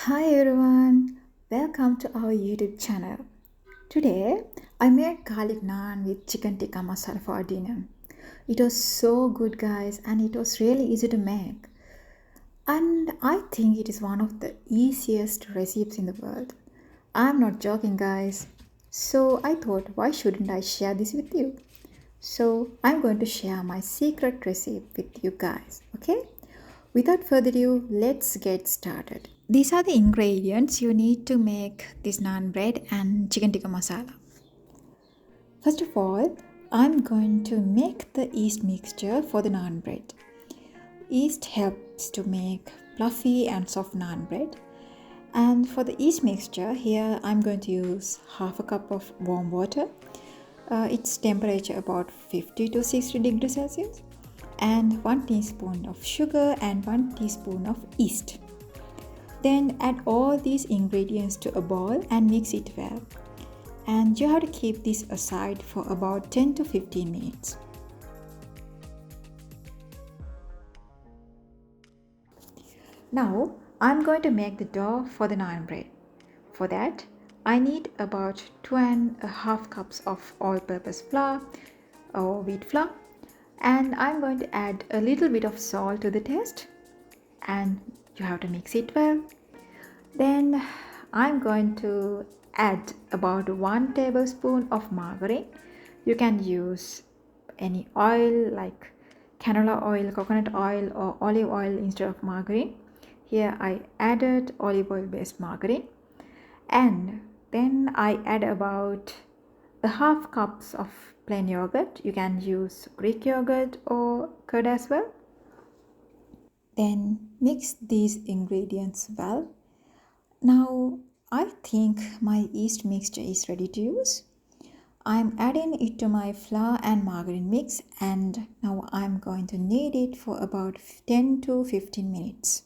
Hi everyone, welcome to our YouTube channel. Today I made garlic naan with chicken tikka masala for dinner. It was so good, guys, and it was really easy to make. And I think it is one of the easiest recipes in the world. I'm not joking, guys. So I thought, why shouldn't I share this with you? So I'm going to share my secret recipe with you guys, okay? Without further ado, let's get started. These are the ingredients you need to make this naan bread and chicken tikka masala. First of all, I'm going to make the yeast mixture for the naan bread. Yeast helps to make fluffy and soft naan bread. And for the yeast mixture, here I'm going to use half a cup of warm water. Its temperature about 50 to 60 degrees Celsius, and 1 teaspoon of sugar and 1 teaspoon of yeast. Then add all these ingredients to a bowl and mix it well. And you have to keep this aside for about 10 to 15 minutes. Now I'm going to make the dough for the naan bread. For that, I need about 2.5 cups of all-purpose flour or wheat flour, and I'm going to add a little bit of salt to the taste, and you have to mix it well. Then I'm going to add about 1 tablespoon of margarine. You can use any oil like canola oil, coconut oil, or olive oil instead of margarine. Here I added olive oil based margarine, and then I add about a half cups of plain yogurt. You can use Greek yogurt or curd as well. Then mix these ingredients well. Now I think my yeast mixture is ready to use. I'm adding it to my flour and margarine mix, and now I'm going to knead it for about 10 to 15 minutes.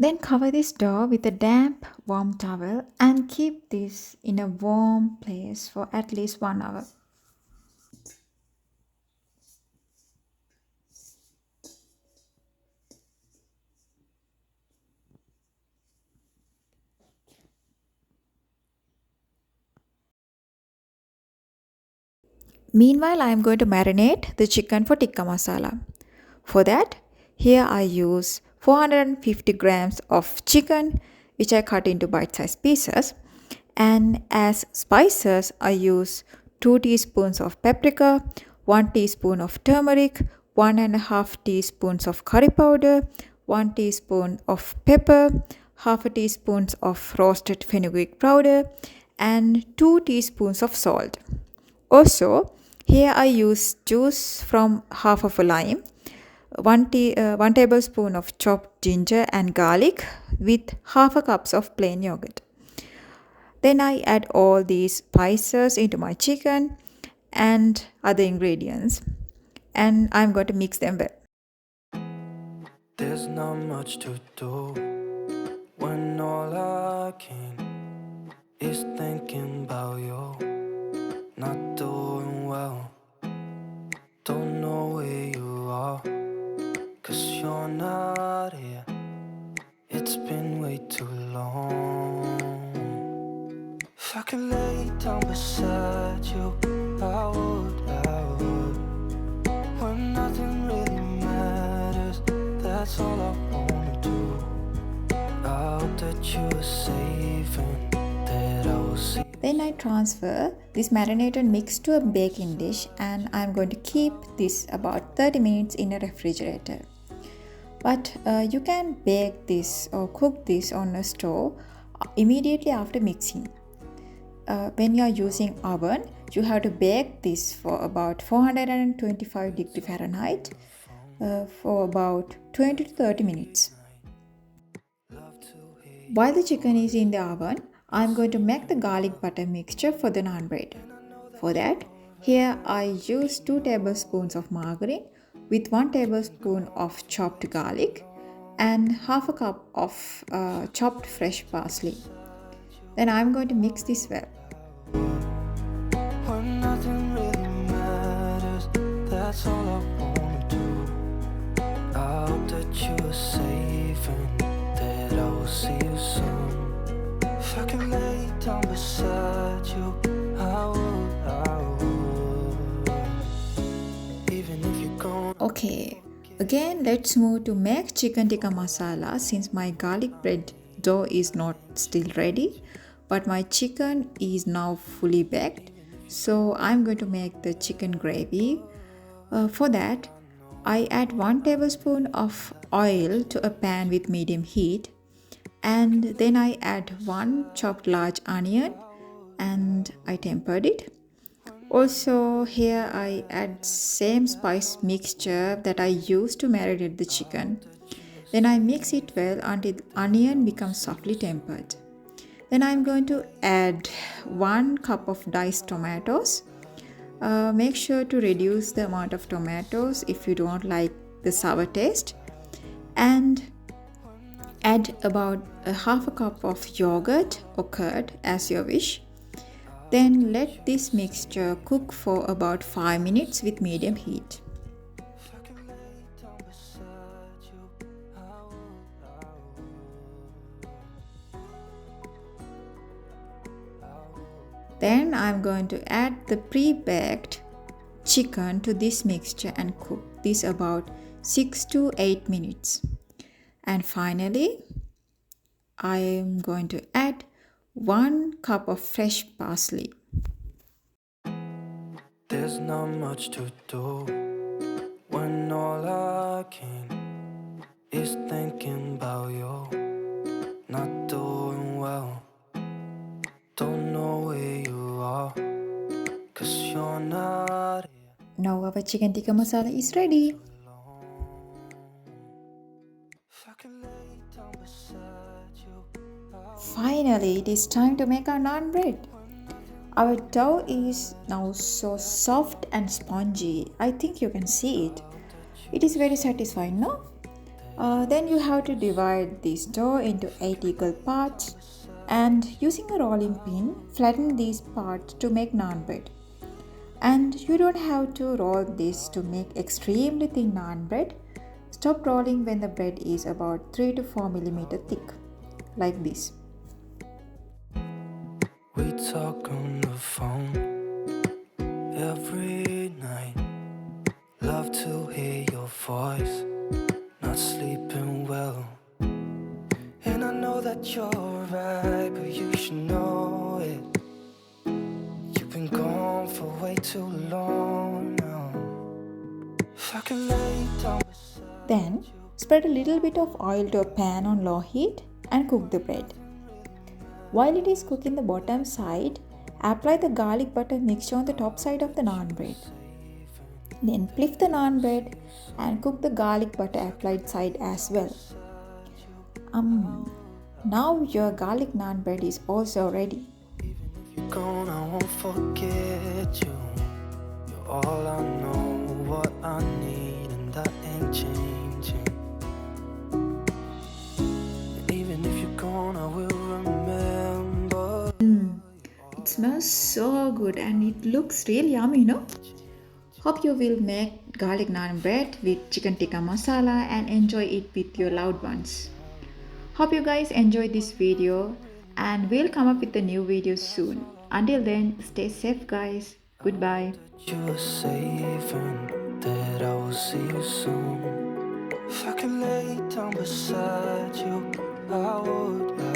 Then cover this dough with a damp, warm towel and keep this in a warm place for at least 1 hour. Meanwhile, I am going to marinate the chicken for tikka masala. For that, here I use 450 grams of chicken, which I cut into bite-sized pieces. And as spices, I use 2 teaspoons of paprika, 1 teaspoon of turmeric, 1.5 teaspoons of curry powder, 1 teaspoon of pepper, half a teaspoon of roasted fenugreek powder, and 2 teaspoons of salt. Also, here I use juice from half of a lime, 1 tablespoon of chopped ginger and garlic with half a cup of plain yogurt. Then I add all these spices into my chicken and other ingredients, and I'm going to mix them well. There's not much to do when all I can is thinking about you. Not doing well, don't know where you are, 'cause you're not here. It's been way too long. If I could lay down beside you, I would. When nothing really matters, that's all I wanna do. I hope that you are safe and that I will see. Then I transfer this marinated mix to a baking dish, and I'm going to keep this about 30 minutes in a refrigerator. But you can bake this or cook this on a stove immediately after mixing. When you are using oven, you have to bake this for about 425 degree Fahrenheit for about 20 to 30 minutes. While the chicken is in the oven, I'm going to make the garlic butter mixture for the naan bread. For that, here I use 2 tablespoons of margarine with 1 tablespoon of chopped garlic, and half a cup of chopped fresh parsley. Then I'm going to mix this well. When nothing really matters, that's all I wanna do. I hope that you are safe and that I will see you soon. If I can lay down beside you, I would. Even if you're gone. Okay, again let's move to make chicken tikka masala since my garlic bread dough is not still ready, but my chicken is now fully baked. So I'm going to make the chicken gravy. For that, I add 1 tablespoon of oil to a pan with medium heat, and then I add 1 chopped large onion and I tempered it. Also here I add same spice mixture that I used to marinate the chicken. Then I mix it well until onion becomes softly tempered. Then I'm going to add 1 cup of diced tomatoes. Make sure to reduce the amount of tomatoes if you don't like the sour taste. And add about a half a cup of yogurt or curd as you wish. Then let this mixture cook for about 5 minutes with medium heat. Then I'm going to add the pre-baked chicken to this mixture and cook this about 6 to 8 minutes. And finally, I am going to add 1 cup of fresh parsley. There's not much to do when all I can is thinking about you. Not doing well, don't know where you are, 'cause you're not here Now our chicken tikka masala is ready. alone. If I can lay down beside you, Finally, it is time to make our naan bread. Our dough is now so soft and spongy. I think you can see it. It is very satisfying, no? Then you have to divide this dough into 8 equal parts and using a rolling pin, flatten these parts to make naan bread. And you don't have to roll this to make extremely thin naan bread. Stop rolling when the bread is about 3 to 4 millimeter thick, like this. we talk on the phone every night. Love to hear your voice, not sleeping well. And I know that you're right, but you should know it. You've been gone for way too long now. If I can lay down beside Then spread a little bit of oil to a pan on low heat and cook the bread. While it is cooking the bottom side, apply the garlic butter mixture on the top side of the naan bread. Then flip the naan bread and cook the garlic butter applied side as well. Now your garlic naan bread is also ready. you're gone, I won't forget you. You're all I know, what I need, and that ain't changing. And even if you're gone, I will remember. It smells so good and it looks really yummy, no? Hope you will make garlic naan bread with chicken tikka masala and enjoy it with your loved ones. Hope you guys enjoyed this video and we'll come up with a new video soon. Until then, stay safe guys. Goodbye. You are safe and that I will see you soon. If I can lay down beside you, I would.